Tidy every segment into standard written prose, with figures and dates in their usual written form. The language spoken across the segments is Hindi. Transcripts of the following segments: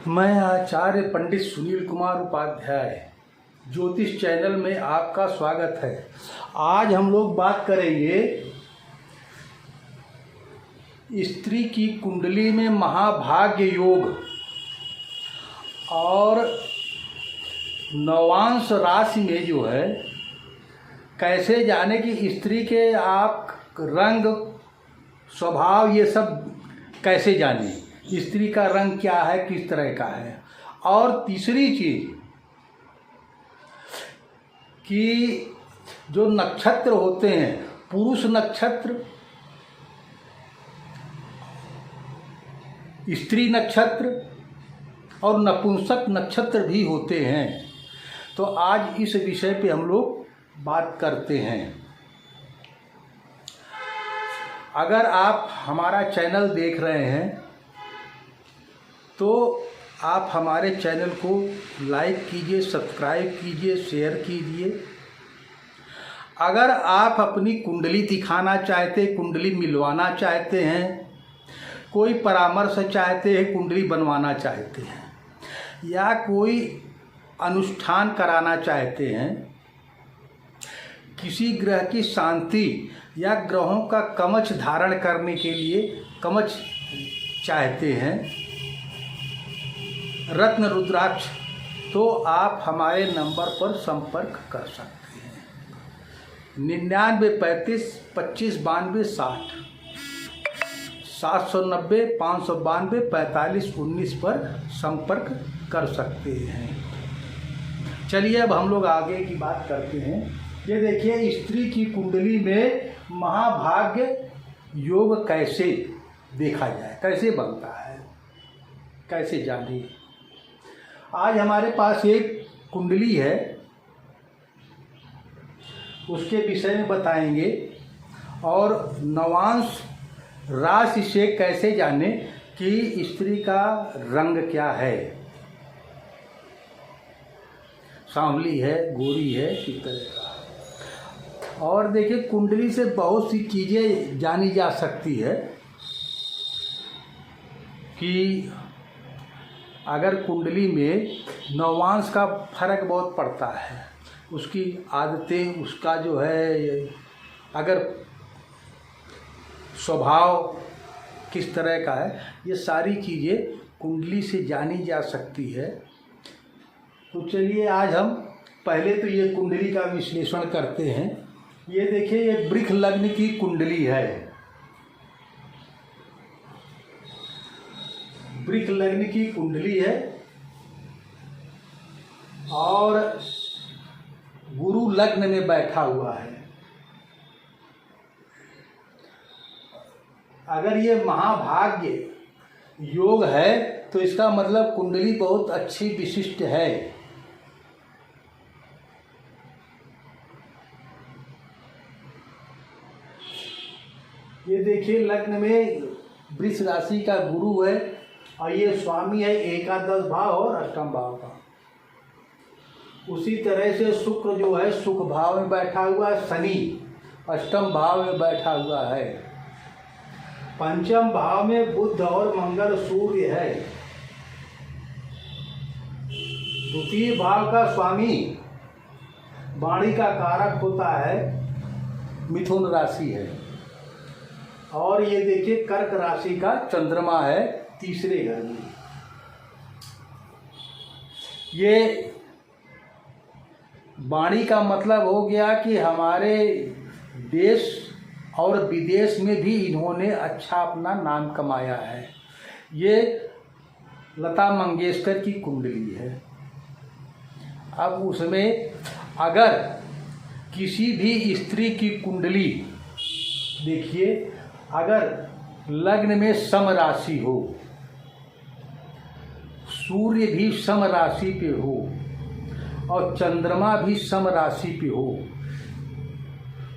मैं आचार्य पंडित सुनील कुमार उपाध्याय ज्योतिष चैनल में आपका स्वागत है। आज हम लोग बात करेंगे स्त्री की कुंडली में महाभाग्य योग और नवांश राशि में जो है कैसे जाने कि स्त्री के आप रंग स्वभाव ये सब कैसे जाने, स्त्री का रंग क्या है, किस तरह का है। और तीसरी चीज कि जो नक्षत्र होते हैं, पुरुष नक्षत्र, स्त्री नक्षत्र और नपुंसक नक्षत्र भी होते हैं। तो आज इस विषय पे हम लोग बात करते हैं। अगर आप हमारा चैनल देख रहे हैं तो आप हमारे चैनल को लाइक कीजिए, सब्सक्राइब कीजिए, शेयर कीजिए। अगर आप अपनी कुंडली दिखाना चाहते, कुंडली मिलवाना चाहते हैं, कोई परामर्श चाहते हैं, कुंडली बनवाना चाहते हैं या कोई अनुष्ठान कराना चाहते हैं, किसी ग्रह की शांति या ग्रहों का कवच धारण करने के लिए कवच चाहते हैं, रत्न रुद्राक्ष, तो आप हमारे नंबर पर संपर्क कर सकते हैं। 9935 25 92 60 790 592 45 19 पर संपर्क कर सकते हैं। चलिए अब हम लोग आगे की बात करते हैं। ये देखिए स्त्री की कुंडली में महाभाग्य योग कैसे देखा जाए, कैसे बनता है, कैसे जानिए। आज हमारे पास एक कुंडली है, उसके विषय में बताएंगे और नवांश राशि से कैसे जाने कि स्त्री का रंग क्या है, सांवली है, गोरी है, किस तरह का। और देखिए कुंडली से बहुत सी चीज़ें जानी जा सकती है कि अगर कुंडली में नवांश का फर्क बहुत पड़ता है, उसकी आदतें, उसका जो है अगर स्वभाव किस तरह का है, ये सारी चीज़ें कुंडली से जानी जा सकती है। तो चलिए आज हम पहले तो ये कुंडली का विश्लेषण करते हैं। ये देखिए ये वृष लग्न की कुंडली है, वृष लग्न की कुंडली है और गुरु लग्न में बैठा हुआ है। अगर ये महाभाग्य योग है तो इसका मतलब कुंडली बहुत अच्छी विशिष्ट है। ये देखिए लग्न में वृष राशि का गुरु है और ये स्वामी है एकादश भाव और अष्टम भाव का। उसी तरह से शुक्र जो है सुख भाव में बैठा हुआ है, शनि अष्टम भाव में बैठा हुआ है, पंचम भाव में बुध और मंगल सूर्य है, द्वितीय भाव का स्वामी वाणी का कारक होता है मिथुन राशि है। और ये देखिए कर्क राशि का चंद्रमा है तीसरे घर में। ये वाणी का मतलब हो गया कि हमारे देश और विदेश में भी इन्होंने अच्छा अपना नाम कमाया है। ये लता मंगेशकर की कुंडली है। अब उसमें अगर किसी भी स्त्री की कुंडली देखिए, अगर लग्न में सम राशि हो, सूर्य भी सम राशि पे हो और चंद्रमा भी सम राशि पे हो,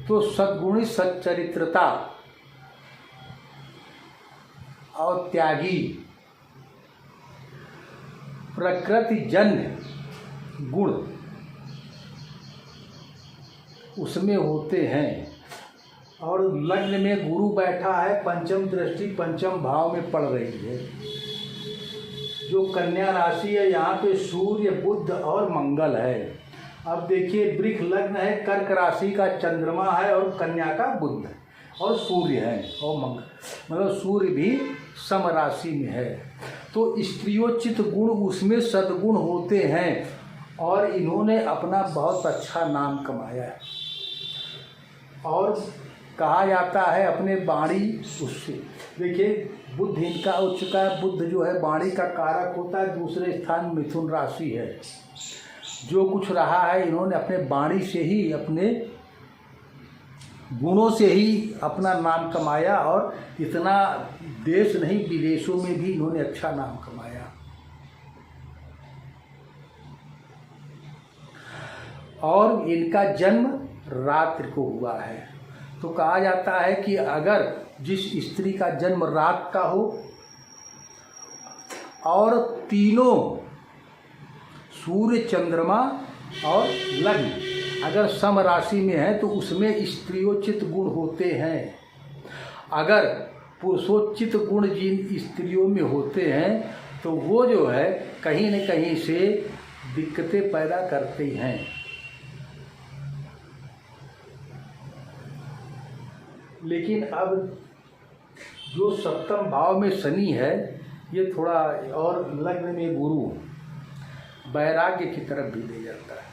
तो सद्गुणी, सच्चरित्रता और त्यागी, प्रकृति जन्य गुण उसमें होते हैं। और लग्न में गुरु बैठा है, पंचम दृष्टि पंचम भाव में पड़ रही है। जो कन्या राशि है यहाँ पे सूर्य, बुध और मंगल है। अब देखिए वृष लग्न है, कर्क राशि का चंद्रमा है और कन्या का बुध है और सूर्य है और मंगल, मतलब सूर्य भी सम राशि में है। तो स्त्रियोचित गुण उसमें सद्गुण होते हैं और इन्होंने अपना बहुत अच्छा नाम कमाया है। और कहा जाता है अपने वाणी उससे, देखिए बुध इनका उच्च का, बुध जो है वाणी का कारक होता है, दूसरे स्थान मिथुन राशि है। जो कुछ रहा है इन्होंने अपने वाणी से ही, अपने गुणों से ही अपना नाम कमाया और इतना देश नहीं विदेशों में भी इन्होंने अच्छा नाम कमाया। और इनका जन्म रात्रि को हुआ है। तो कहा जाता है कि अगर जिस स्त्री का जन्म रात का हो और तीनों सूर्य, चंद्रमा और लग्न अगर सम राशि में है तो उसमें स्त्रियोचित गुण होते हैं। अगर पुरुषोचित गुण जिन स्त्रियों में होते हैं तो वो जो है कहीं न कहीं से दिक्कतें पैदा करते हैं। लेकिन अब जो सप्तम भाव में शनि है ये थोड़ा, और लग्न में गुरु, वैराग्य की तरफ भी ले जाता है।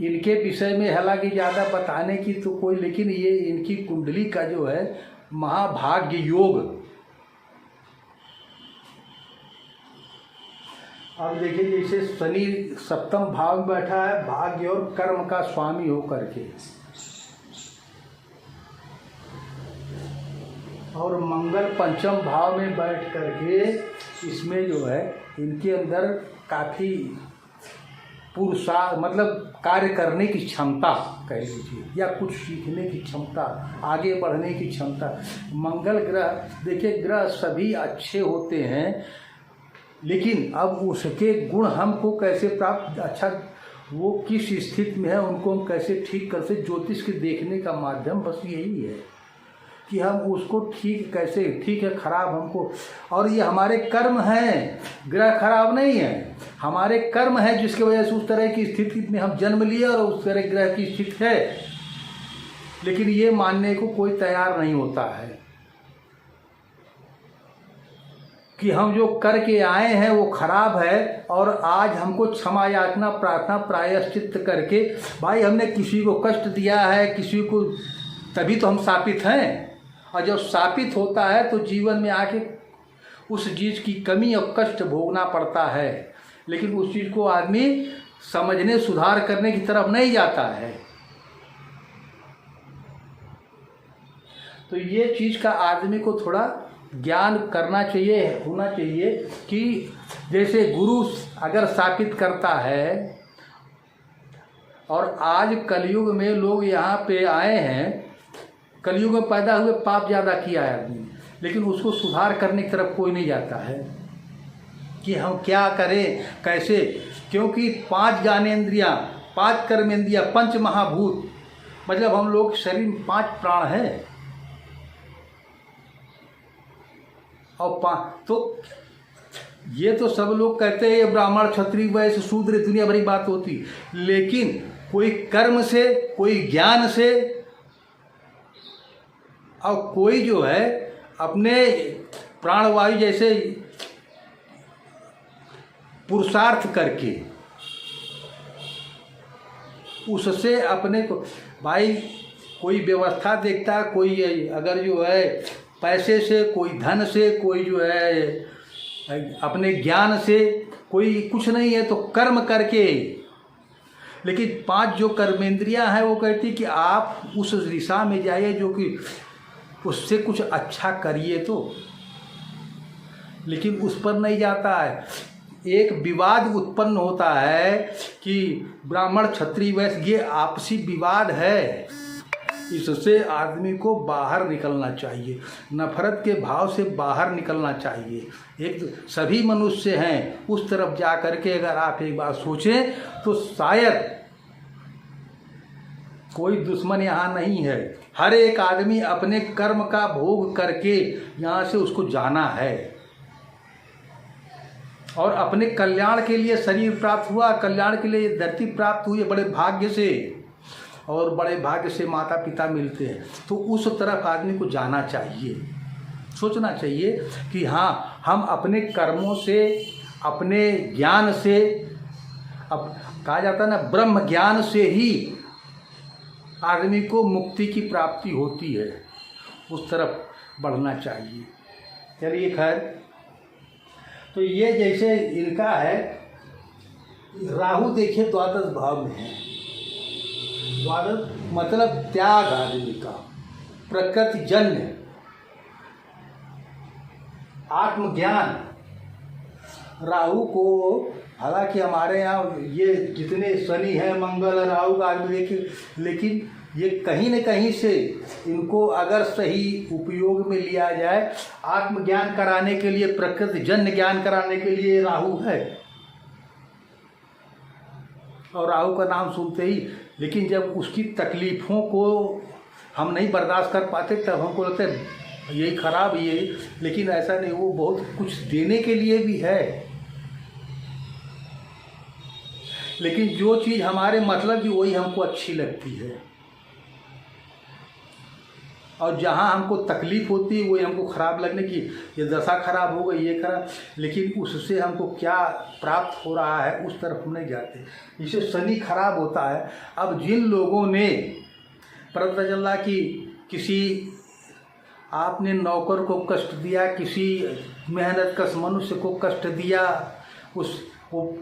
इनके विषय में हालांकि ज़्यादा बताने की तो कोई, लेकिन ये इनकी कुंडली का जो है महाभाग्य योग। अब देखिए जैसे शनि सप्तम भाव में बैठा है भाग्य और कर्म का स्वामी होकर के, और मंगल पंचम भाव में बैठ करके इसमें जो है इनके अंदर काफ़ी पुरुषा, मतलब कार्य करने की क्षमता कह लीजिए, या कुछ सीखने की क्षमता, आगे बढ़ने की क्षमता। मंगल ग्रह, देखिए ग्रह सभी अच्छे होते हैं, लेकिन अब उसके गुण हमको कैसे प्राप्त, अच्छा वो किस स्थिति में है उनको हम कैसे ठीक कर सकते। ज्योतिष के देखने का माध्यम बस यही है कि हम उसको ठीक कैसे, ठीक है खराब हमको, और ये हमारे कर्म हैं, ग्रह खराब नहीं है, हमारे कर्म है जिसकी वजह से उस तरह की स्थिति में हम जन्म लिए और उस तरह ग्रह की स्थिति है। लेकिन ये मानने को कोई तैयार नहीं होता है कि हम जो करके आए हैं वो खराब है और आज हमको क्षमा याचना प्रार्थना प्रायश्चित करके, भाई हमने किसी को कष्ट दिया है किसी को, तभी तो हम शापित हैं। और जब शापित होता है तो जीवन में आके उस चीज़ की कमी और कष्ट भोगना पड़ता है, लेकिन उस चीज़ को आदमी समझने सुधार करने की तरफ नहीं जाता है। तो ये चीज़ का आदमी को थोड़ा ज्ञान करना चाहिए, होना चाहिए कि जैसे गुरु अगर शापित करता है, और आज कलयुग में लोग यहाँ पे आए हैं, कलयुग में पैदा हुए पाप ज़्यादा किया है आदमी, लेकिन उसको सुधार करने की तरफ कोई नहीं जाता है कि हम क्या करें कैसे, क्योंकि 5 ज्ञानेंद्रियाँ, 5 कर्मेंद्रियाँ, 5 महाभूत, मतलब हम लोग शरीर में 5 प्राण हैं और 5, तो ये तो सब लोग कहते हैं ब्राह्मण क्षत्रिय वैश्य शूद्र दुनिया भरी बात होती, लेकिन कोई कर्म से, कोई ज्ञान से, और कोई जो है अपने प्राणवायु जैसे पुरुषार्थ करके उससे अपने को, भाई कोई व्यवस्था देखता है, कोई अगर जो है पैसे से, कोई धन से, कोई जो है अपने ज्ञान से, कोई कुछ नहीं है तो कर्म करके। लेकिन 5 जो कर्मेंद्रियां हैं वो कहती कि आप उस दिशा में जाइए जो कि उससे कुछ अच्छा करिए, तो लेकिन उस पर नहीं जाता है। एक विवाद उत्पन्न होता है कि ब्राह्मण क्षत्रिय वैश्य, ये आपसी विवाद है, इससे आदमी को बाहर निकलना चाहिए, नफरत के भाव से बाहर निकलना चाहिए। एक सभी मनुष्य हैं, उस तरफ जा कर के अगर आप एक बार सोचें तो शायद कोई दुश्मन यहाँ नहीं है, हर एक आदमी अपने कर्म का भोग करके यहाँ से उसको जाना है और अपने कल्याण के लिए शरीर प्राप्त हुआ, कल्याण के लिए धरती प्राप्त हुई बड़े भाग्य से, और बड़े भाग्य से माता पिता मिलते हैं। तो उस तरफ आदमी को जाना चाहिए, सोचना चाहिए कि हाँ, हम अपने कर्मों से, अपने ज्ञान से, अब कहा जाता है ना, ब्रह्म ज्ञान से ही आदमी को मुक्ति की प्राप्ति होती है, उस तरफ बढ़ना चाहिए। चलिए खैर, तो ये जैसे इनका है, राहु देखिए द्वादश भाव में है। द्वादश मतलब त्याग आदमी का, प्रकृति जन्य, आत्मज्ञान। राहु को, हालांकि हमारे यहाँ ये जितने शनि है, मंगल, राहु का आदमी देखिए, लेकिन ये कहीं न कहीं से इनको अगर सही उपयोग में लिया जाए, आत्मज्ञान कराने के लिए, प्रकृति जन्य ज्ञान कराने के लिए राहु है। और राहु का नाम सुनते ही, लेकिन जब उसकी तकलीफ़ों को हम नहीं बर्दाश्त कर पाते तब हमको लगता है यही खराब ये, लेकिन ऐसा नहीं, वो बहुत कुछ देने के लिए भी है। लेकिन जो चीज़ हमारे मतलब की वही हमको अच्छी लगती है, और जहाँ हमको तकलीफ़ होती है वही हमको ख़राब लगने की, ये दशा खराब हो गई, ये खराब, लेकिन उससे हमको क्या प्राप्त हो रहा है उस तरफ हम नहीं जाते, इससे शनि खराब होता है। अब जिन लोगों ने पता चला कि किसी आपने नौकर को कष्ट दिया, किसी मेहनतकश मनुष्य को कष्ट दिया, वो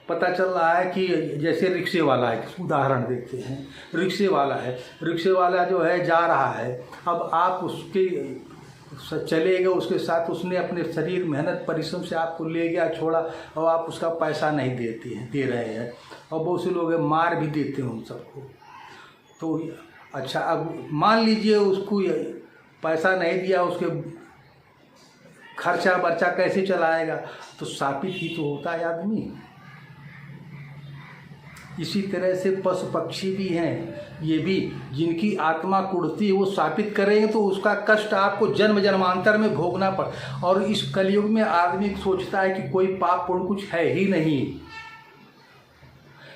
पता चल रहा है कि जैसे रिक्शे वाला है, उदाहरण देखते हैं, रिक्शे वाला है, रिक्शे वाला जो है जा रहा है, अब आप उसके चले गए, उसके साथ उसने अपने शरीर मेहनत परिश्रम से आपको ले गया, छोड़ा, और आप उसका पैसा नहीं दे रहे हैं, और बहुत से लोग मार भी देते हैं उन सबको। तो अच्छा, अब मान लीजिए उसको पैसा नहीं दिया, उसके खर्चा बर्चा कैसे चलाएगा, तो शापित ही तो होता है आदमी। इसी तरह से पशु पक्षी भी हैं, ये भी जिनकी आत्मा कुढ़ती है वो शापित करेंगे तो उसका कष्ट आपको जन्म जन्मांतर में भोगना पड़। और इस कलयुग में आदमी सोचता है कि कोई पाप पुण्य कुछ है ही नहीं,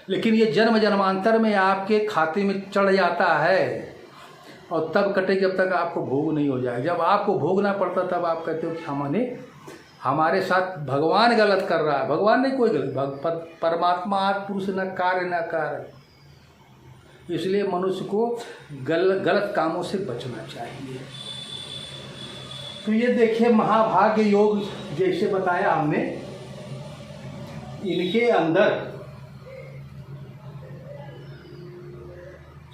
लेकिन ये जन्म जन्मांतर में आपके खाते में चढ़ जाता है, और तब कटे जब तक आपको भोग नहीं हो जाए। जब आपको भोगना पड़ता तब आप कहते हो कि हमारे साथ भगवान गलत कर रहा है। भगवान नहीं कोई गलत, परमात्मा आदि पुरुष न कार्य न कार्य। इसलिए मनुष्य को गलत कामों से बचना चाहिए। तो ये देखिए, महाभाग्य योग जैसे बताया हमने, इनके अंदर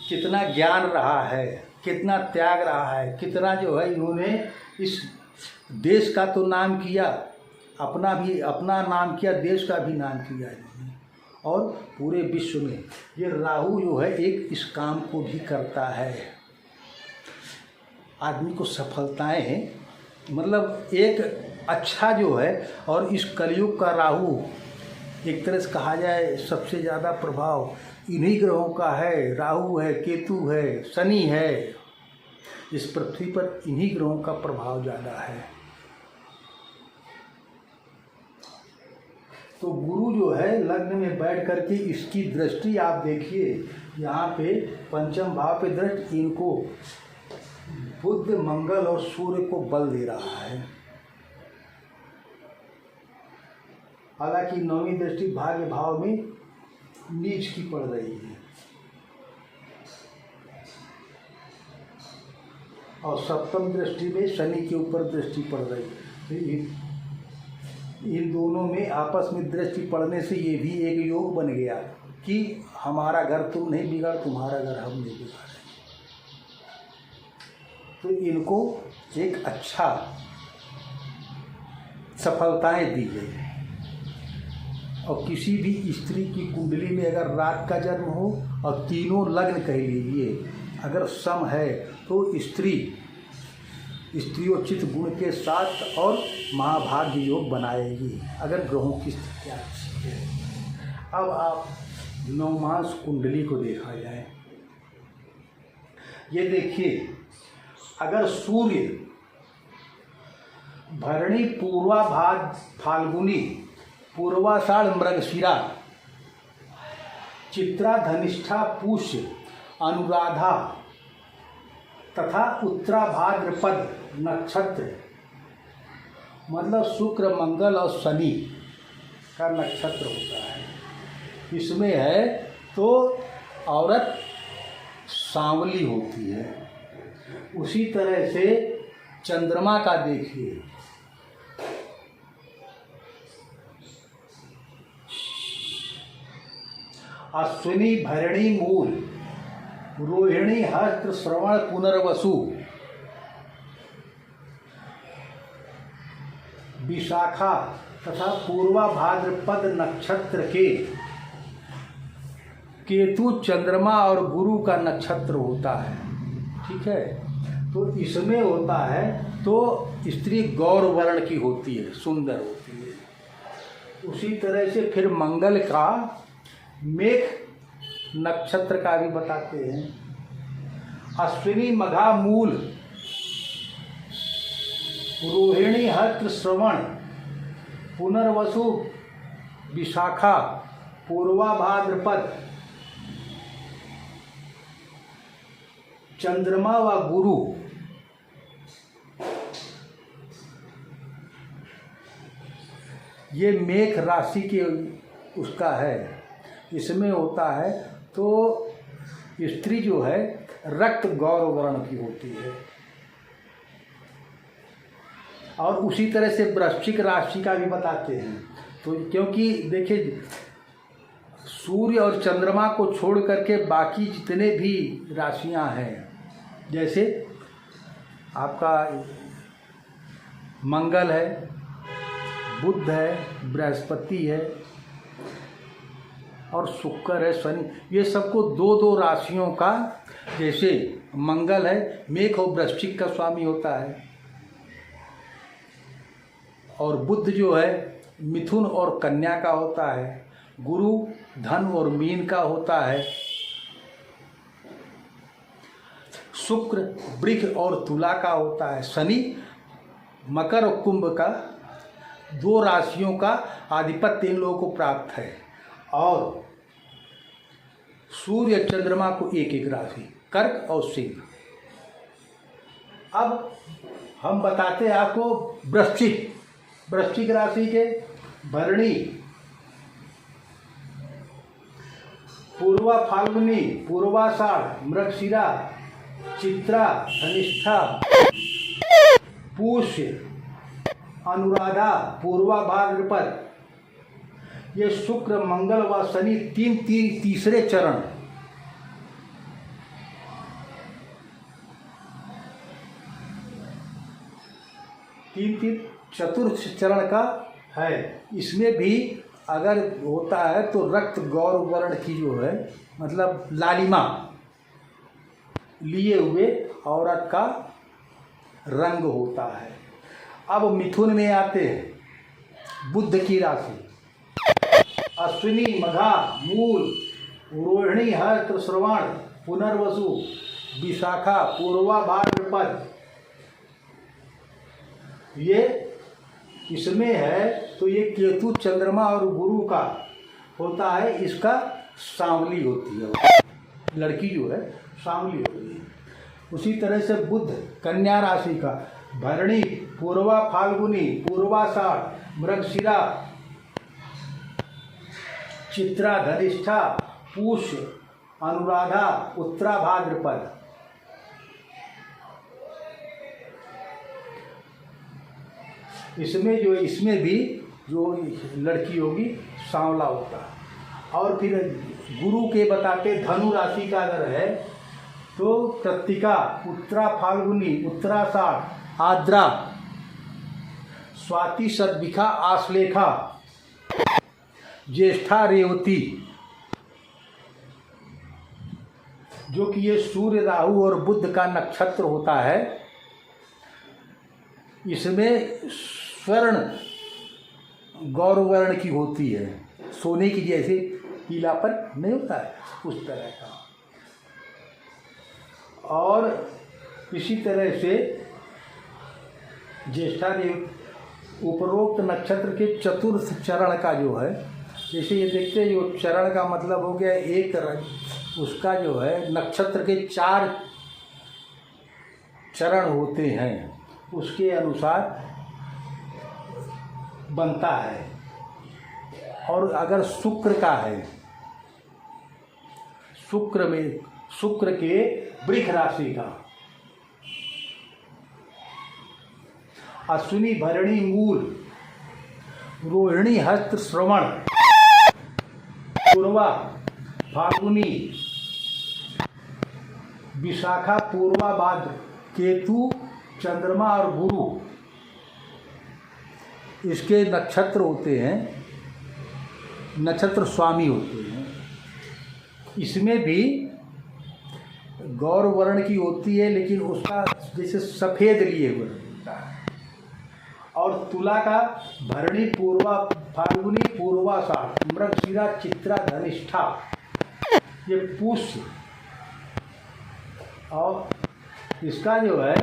कितना ज्ञान रहा है, कितना त्याग रहा है, कितना जो है इन्होंने इस देश का तो नाम किया, अपना नाम किया, देश का भी नाम किया इन्होंने, और पूरे विश्व में ये राहु जो है एक इस काम को भी करता है। आदमी को सफलताएं हैं, मतलब एक अच्छा जो है, और इस कलयुग का राहु एक तरह से कहा जाए सबसे ज़्यादा प्रभाव इन्हीं ग्रहों का है। राहु है, केतु है, शनि है, इस पृथ्वी पर इन्हीं ग्रहों का प्रभाव ज़्यादा है। तो गुरु जो है लग्न में बैठ करके इसकी दृष्टि आप देखिए, यहाँ पे पंचम भाव पे दृष्टि इनको बुध, मंगल और सूर्य को बल दे रहा है। हालांकि नौवीं दृष्टि भाग्य भाव में नीच की पड़ रही है, और सप्तम दृष्टि में शनि के ऊपर दृष्टि पड़ रही है। इन दोनों में आपस में दृष्टि पड़ने से ये भी एक योग बन गया कि हमारा घर तुम नहीं बिगाड़, तुम्हारा घर हम नहीं बिगाड़े। तो इनको एक अच्छा सफलताएं दी गई। और किसी भी स्त्री की कुंडली में अगर रात का जन्म हो और तीनों लग्न कह लीजिए अगर सम है, तो स्त्रियोचित गुण के साथ और महाभाग्य योग बनाएगी, अगर ग्रहों की स्थिति अच्छी है। अब आप नवमांस कुंडली को देखा जाए ये देखिए, अगर सूर्य भरणी पूर्वाभाद्र फाल्गुनी पूर्वाषाढ़ मृगशिरा चित्रा धनिष्ठा पुष्य अनुराधा तथा उत्तरा भाद्रपद नक्षत्र, मतलब शुक्र मंगल और शनि का नक्षत्र होता है, इसमें है तो औरत सांवली होती है। उसी तरह से चंद्रमा का देखिए, अश्विनी भरणी मूल रोहिणी हस्त श्रवण पुनर्वसु विशाखा तथा पूर्वा भाद्रपद नक्षत्र के केतु चंद्रमा और गुरु का नक्षत्र होता है। ठीक है, तो इसमें होता है तो स्त्री गौर वर्ण की होती है, सुंदर होती है। उसी तरह से फिर मंगल का मेघ नक्षत्र का भी बताते हैं। अश्विनी मघा मूल रोहिणी हस्त श्रवण पुनर्वसु विशाखा पूर्वा भाद्रपद चंद्रमा व गुरु, ये मेघ राशि के उसका है। इसमें होता है तो स्त्री जो है रक्त गौर वर्ण की होती है। और उसी तरह से वृश्चिक राशि का भी बताते हैं। तो क्योंकि देखिए, सूर्य और चंद्रमा को छोड़ करके बाकी जितने भी राशियां हैं, जैसे आपका मंगल है, बुध है, बृहस्पति है और शुक्र है, शनि, ये सबको दो दो राशियों का, जैसे मंगल है मेष और वृश्चिक का स्वामी होता है, और बुध जो है मिथुन और कन्या का होता है, गुरु धन और मीन का होता है, शुक्र वृष और तुला का होता है, शनि मकर और कुंभ का, दो राशियों का आधिपत्य इन लोगों को प्राप्त है। और सूर्य चंद्रमा को एक एक राशि, कर्क और सिंह। अब हम बताते हैं आपको वृश्चिक राशि के भरणी पूर्वा फाल्गुनी पूर्वाषाढ़ मृगशिरा चित्रा धनिष्ठा पुष्य अनुराधा पूर्वा भाद्रपद, ये शुक्र मंगल व शनि तीसरे चरण, तीन चतुर्थ चरण का है। इसमें भी अगर होता है तो रक्त गौर वर्ण की जो है, मतलब लालिमा लिए हुए औरत का रंग होता है। अब मिथुन में आते हैं, बुध की राशि, अश्विनी मघा मूल रोहिणी हस्त श्रवण पुनर्वसु विशाखा पूर्वा भाद्रपद, ये इसमें है तो ये केतु चंद्रमा और गुरु का होता है, इसका सांवली होती है, लड़की जो है सांवली होती है। उसी तरह से बुध कन्या राशि का भरणी पूर्वा फाल्गुनी पूर्वाषाढ़ मृगशिरा चित्रा धनिष्ठा पुष्य अनुराधा उत्तरा भाद्रपद, इसमें भी जो लड़की होगी सांवला होता है। और फिर गुरु के बताते धनु राशि का अगर है तो कृत्तिका उत्तरा फाल्गुनी उत्तराषाढ़ आद्रा स्वाति सद्विखा आश्लेषा ज्येष्ठा रेवती, जो कि ये सूर्य राहु और बुध का नक्षत्र होता है। इसमें स्वर्ण गौरवर्ण की होती है, सोने की जैसे पीलापन नहीं होता है उस तरह का। और और इसी तरह से ज्येष्ठा उपरोक्त नक्षत्र के चतुर्थ चरण का जो है, जैसे ये देखते हैं, जो चरण का मतलब हो गया एक, उसका जो है नक्षत्र के 4 चरण होते हैं, उसके अनुसार बनता है। और अगर शुक्र का है, शुक्र के वृष राशि का, अश्विनी भरणी मूल रोहिणी हस्त श्रवण पूर्वा फाल्गुनी विशाखा पूर्वा भाद्र केतु चंद्रमा और गुरु इसके नक्षत्र होते हैं, नक्षत्र स्वामी होते हैं। इसमें भी गौर वर्ण की होती है, लेकिन उसका जैसे सफ़ेद लिए हुए होता है। और तुला का भरणी पूर्वा फाल्गुनी पूर्वाषाढ़ मृगशिरा चित्रा धनिष्ठा, ये पुष्य। और इसका जो है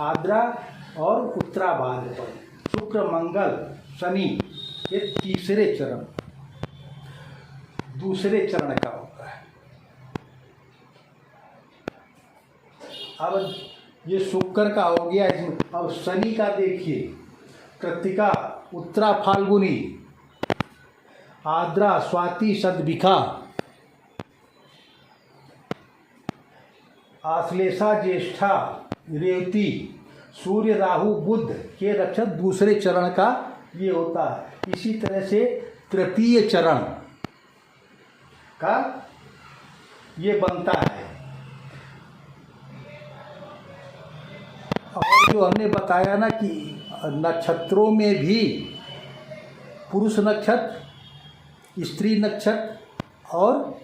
आद्रा और उत्तराभाद्र पर शुक्र मंगल शनि ये तीसरे चरण, दूसरे चरण का होता है। अब ये शुक्र का हो गया इसमें। अब शनि का देखिए, कृत्तिका उत्तरा फाल्गुनी आद्रा स्वाति सदभिखा आश्लेषा ज्येष्ठा रेवती सूर्य राहु बुध के रक्षक दूसरे चरण का ये होता है। इसी तरह से तृतीय चरण का ये बनता है। और जो हमने बताया ना कि नक्षत्रों में भी पुरुष नक्षत्र, स्त्री नक्षत्र और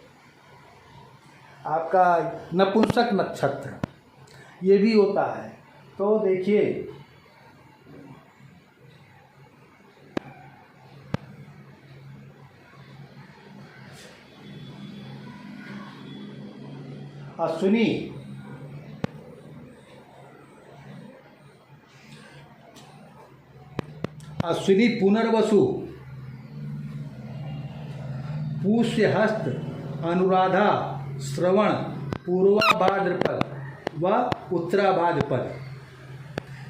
आपका नपुंसक नक्षत्र ये भी होता है। तो देखिए अश्विनी पुनर्वसु पुष्य हस्त अनुराधा श्रवण पूर्वा भाद्रपद व उत्तरा भाद्रपद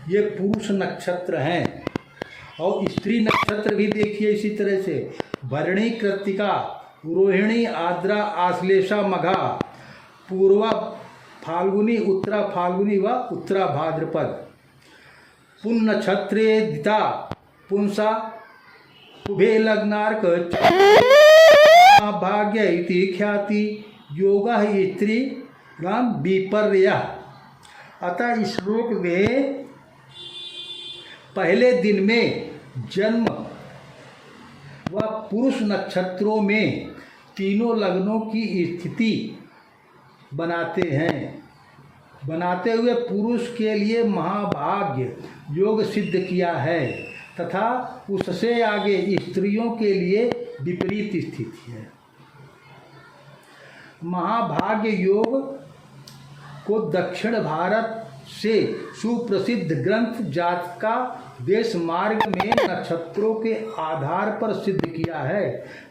ये पुरुष नक्षत्र हैं। और स्त्री नक्षत्र भी देखिए इसी तरह से भरणी कृत्तिका रोहिणी आद्रा आश्लेषा मघा पूर्वा फाल्गुनी उत्तरा फाल्गुनी व उत्तरा भाद्रपद पुन नक्षत्रे दिता पुंसा उभे लग्नार्क भाग्य इति ख्याति योगा स्त्री राम विपर्य। अतः इस श्लोक में पहले दिन में जन्म व पुरुष नक्षत्रों में तीनों लग्नों की स्थिति बनाते हैं। बनाते हुए पुरुष के लिए महाभाग्य योग सिद्ध किया है तथा उससे आगे स्त्रियों के लिए विपरीत स्थिति है। महाभाग्य योग को दक्षिण भारत से सुप्रसिद्ध ग्रंथ जातका देश मार्ग में नक्षत्रों के आधार पर सिद्ध किया है।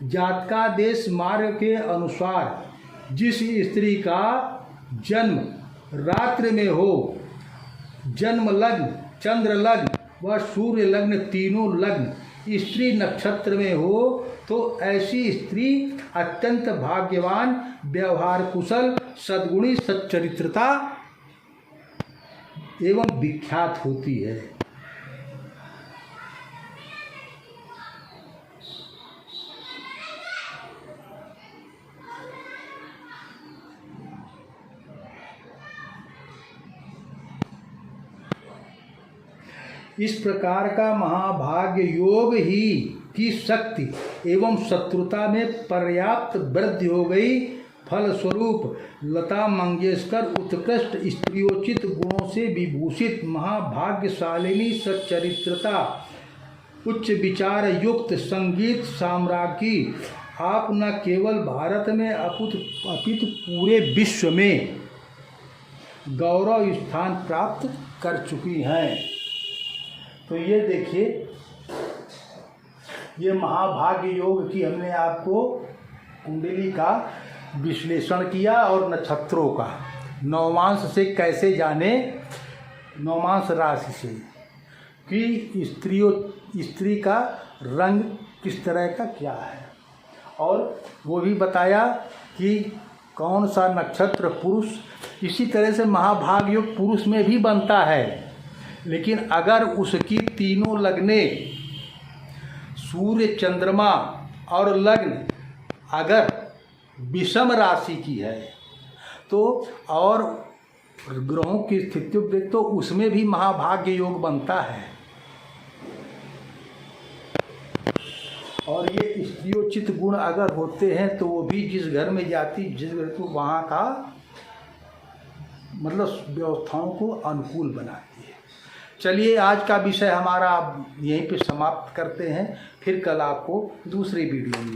जातका देश मार्ग के अनुसार जिस स्त्री का जन्म रात्रि में हो, जन्म लग्न, चंद्र लग्न व सूर्य लग्न तीनों लग्न स्त्री नक्षत्र में हो तो ऐसी स्त्री अत्यंत भाग्यवान, व्यवहार कुशल, सद्गुणी, सच्चरित्रता एवं विख्यात होती है। इस प्रकार का महाभाग्य योग ही की शक्ति एवं शत्रुता में पर्याप्त वृद्धि हो गई। फलस्वरूप लता मंगेशकर उत्कृष्ट स्त्रियोचित गुणों से विभूषित महाभाग्यशालिनी, सच्चरित्रता, उच्च विचार युक्त, संगीत साम्राज्ञी आप न केवल भारत में अपितु पूरे विश्व में गौरव स्थान प्राप्त कर चुकी हैं। तो ये देखिए, ये महाभाग्य योग की हमने आपको कुंडली का विश्लेषण किया और नक्षत्रों का नवमांश से कैसे जाने, नवमांश राशि से कि स्त्री का रंग किस तरह का क्या है, और वो भी बताया कि कौन सा नक्षत्र पुरुष। इसी तरह से महाभाग्य योग पुरुष में भी बनता है, लेकिन अगर उसकी तीनों लग्ने सूर्य, चंद्रमा और लग्न अगर विषम राशि की है तो, और ग्रहों की स्थिति देख तो उसमें भी महाभाग्य योग बनता है। और ये स्त्रियोचित गुण अगर होते हैं तो वो भी जिस घर में जाती, जिस घर को वहाँ का मतलब व्यवस्थाओं को अनुकूल बनाती है। चलिए, आज का विषय हमारा यहीं पे समाप्त करते हैं, फिर कल आपको दूसरी वीडियो में